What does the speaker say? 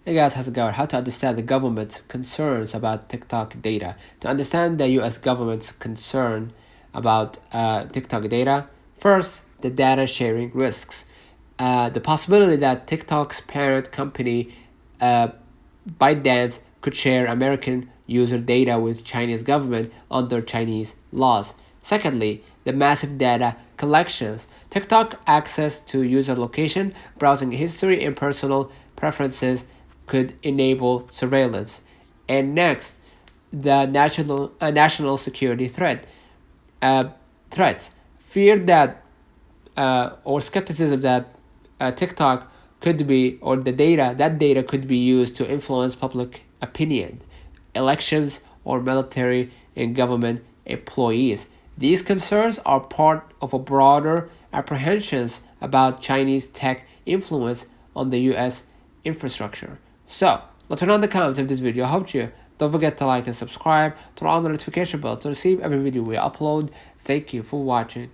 Hey guys, how's it going? How to understand the government's concerns about TikTok data. To understand the US government's concern about TikTok data, first, the data sharing risks. The possibility that TikTok's parent company, ByteDance, could share American user data with Chinese government under Chinese laws. Secondly, the massive data collections. TikTok access to user location, browsing history, and personal preferences could enable surveillance. And next, the national security uh, threats. Fear that or skepticism that TikTok could be, or that data could be used to influence public opinion, elections, or military and government employees. These concerns are part of a broader apprehensions about Chinese tech influence on the US infrastructure. So, let me know in the comments if this video helped you. Don't forget to like and subscribe, turn on the notification bell to receive every video we upload. Thank you for watching.